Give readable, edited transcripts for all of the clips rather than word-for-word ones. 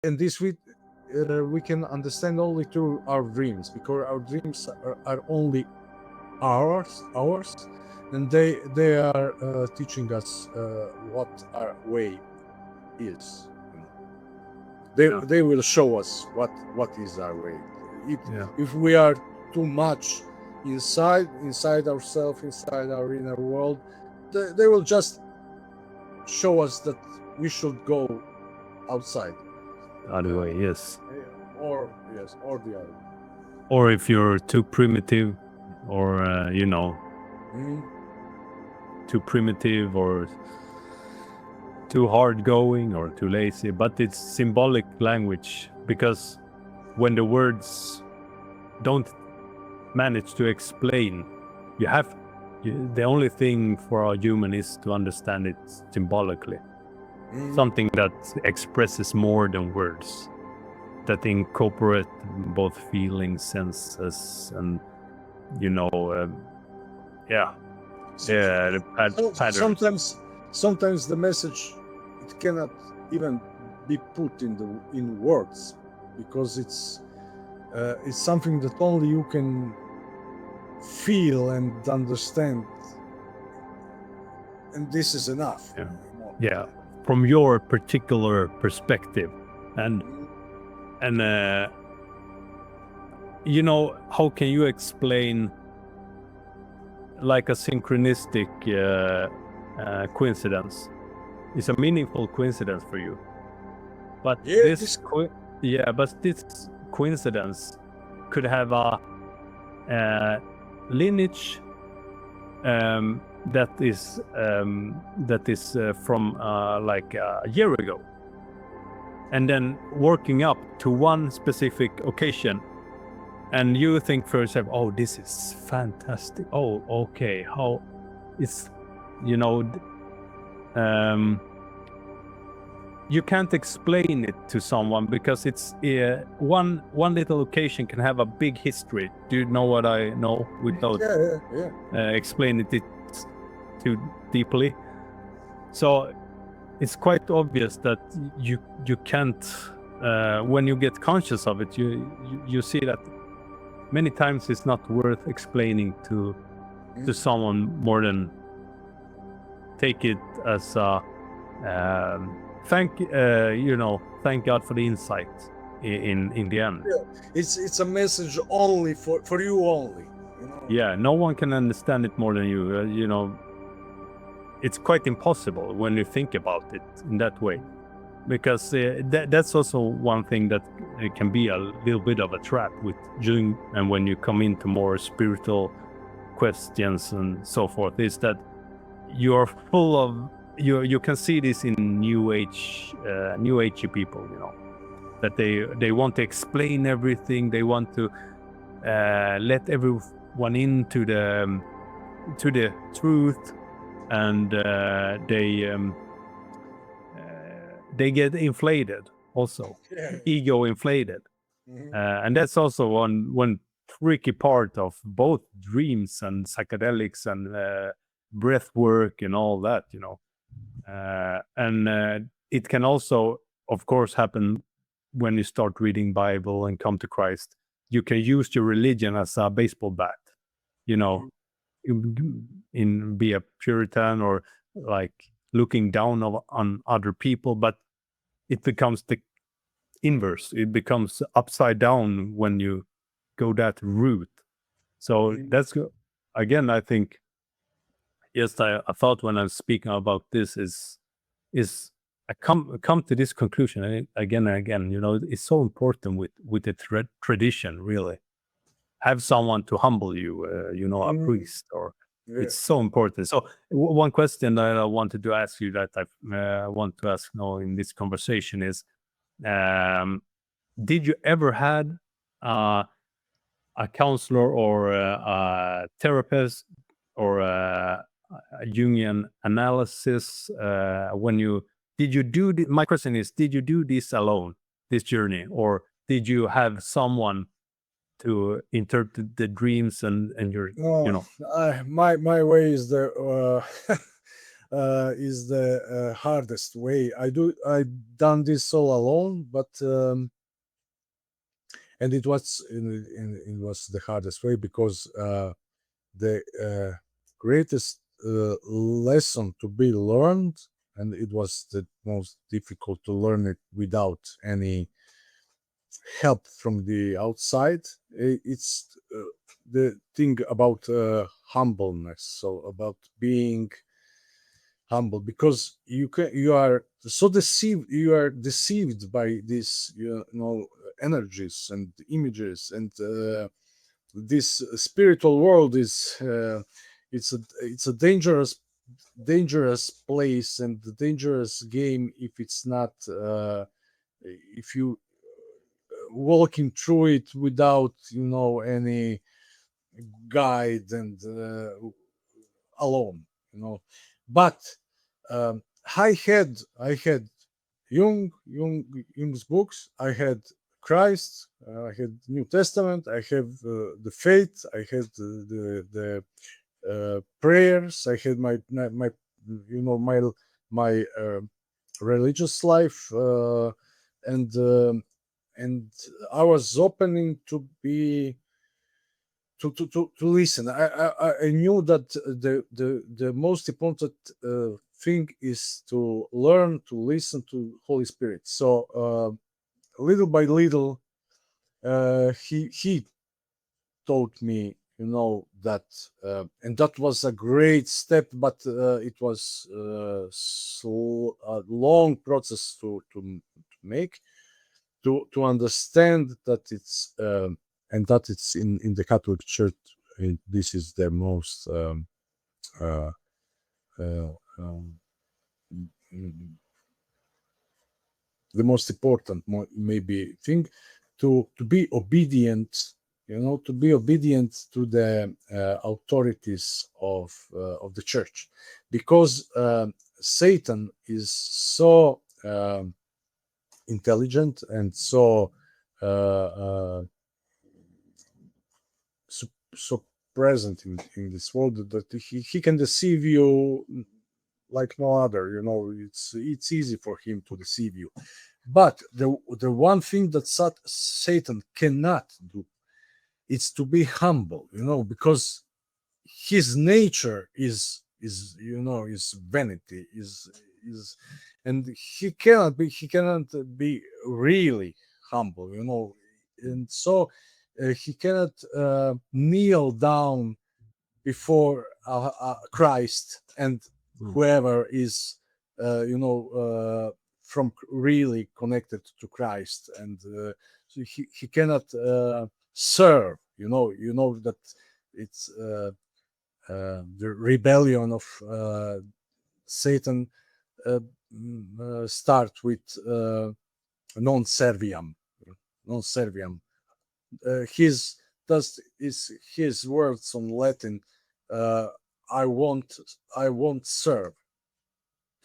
and this we can understand only through our dreams, because our dreams are only ours, and they are teaching us what our way is. They will show us what is our way. If we are too much inside ourselves, inside our inner world, they will just show us that we should go outside. Other way, yes. Or the other. Or if you're too primitive, or too primitive, or too hard going, or too lazy. But it's symbolic language, because when the words don't manage to explain, the only thing for a human is to understand it symbolically. Something that expresses more than words, that incorporate both feelings, senses, and the patterns. Sometimes the message, it cannot even be put in words, because it's something that only you can feel and understand, and this is enough. From your particular perspective, and how can you explain like a synchronistic coincidence? It's a meaningful coincidence for you, but this coincidence could have a lineage that is from like a year ago, and then working up to one specific occasion, and you think for yourself, oh, this is fantastic. Oh, okay, how it's you can't explain it to someone, because it's one little occasion can have a big history. Do you know what I know without explaining it too deeply? So it's quite obvious that you can't when you get conscious of it, you see that many times it's not worth explaining to someone more than take it as a thank God for the insight in the end. It's a message only for you only. No one can understand it more than you. It's quite impossible when you think about it in that way, because that's also one thing that can be a little bit of a trap with Jung, and when you come into more spiritual questions and so forth, is that you are full of you can see this in new agey people, that they want to explain everything. They want to let everyone into the truth, and they get inflated also, ego inflated. And that's also one tricky part of both dreams and psychedelics and breath work and all that, and it can also, of course, happen when you start reading Bible and come to Christ. You can use your religion as a baseball bat, be a Puritan, or like looking down on other people, but it becomes the inverse. It becomes upside down when you go that route. So that's, again, I think, yes, I thought when I'm speaking about this is I come to this conclusion again and again. It's so important with the tradition, really. Have someone to humble you, a priest, or it's so important. So one question that I wanted to ask you, that I want to ask now in this conversation, is, did you ever had a counselor or a therapist or a Jungian analysis my question is, did you do this alone, this journey, or did you have someone to interpret the dreams and your my way is the is the hardest way. I done this all alone, but and it was it was the hardest way because the greatest lesson to be learned, and it was the most difficult to learn it without any help from the outside. It's the thing about humbleness, so about being humble, because you are so deceived, you are deceived by these energies and images, and this spiritual world is it's a dangerous place and a dangerous game if it's not if you walking through it without any guide and alone, but I had Jung's books. I had Christ. I had New Testament. I have the faith. I had the prayers. I had my my religious life, and I was opening to be to listen. I knew that the most important thing is to learn to listen to Holy Spirit. So little by little, he taught me, that, and that was a great step, but it was a long process to make, to understand that it's and that it's in the Catholic Church. This is the most uh, um, the most important, maybe thing, to be obedient. To be obedient to the authorities of the church, because Satan is so intelligent and so so present in this world that he can deceive you like no other. It's easy for him to deceive you. But the one thing that Satan cannot do is to be humble, because his nature is vanity, is and he cannot be really humble, and so he cannot kneel down before Christ and whoever is from really connected to Christ, and so he cannot serve. That it's the rebellion of Satan start with non serviam. Non serviam. His words on Latin. I won't serve.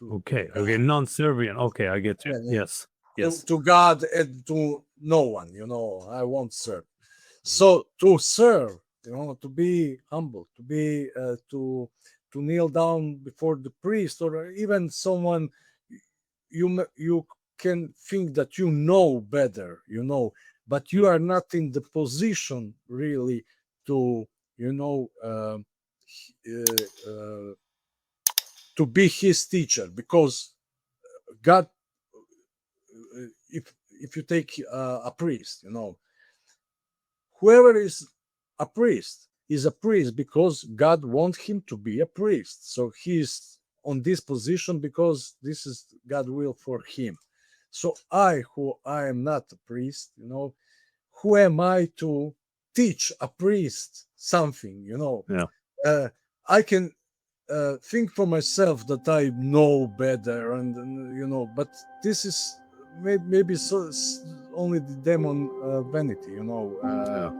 Okay, non-Serbian. Okay, I get you. Yes. To God and to no one. I won't serve. So to serve, to be humble, to be to kneel down before the priest, or even someone you can think that you know better, but you are not in the position really to to be his teacher, because God, if you take a priest, whoever is a priest is a priest because God wants him to be a priest. So he's on this position because this is God's will for him. So who I am not a priest, who am I to teach a priest something? Yeah. I can think for myself that I know better, and but this is maybe only the demon vanity, Yeah.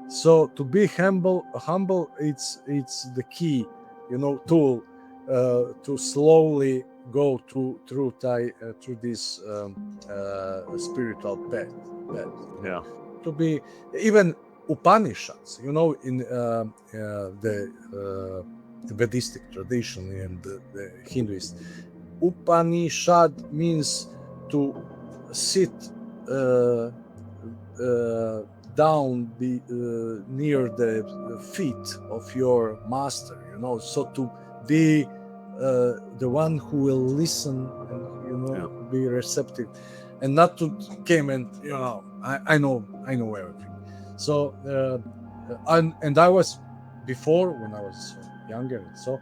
So to be humble, it's the key, tool to slowly go through this spiritual path. Yeah. To be even Upanishads, in the Vedistic tradition and the Hinduist. Upanishad means to sit down near the feet of your master, so to be the one who will listen and be receptive, and not to came and I know everything. So and I was, before, when I was younger, so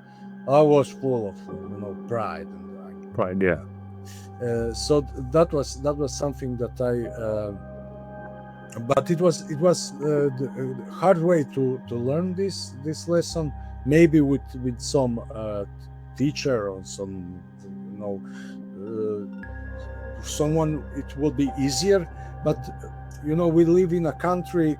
I was full of pride and Pride, yeah. so that was something that but it was the hard way to learn this lesson. Maybe with some teacher or some someone, it will be easier. But we live in a country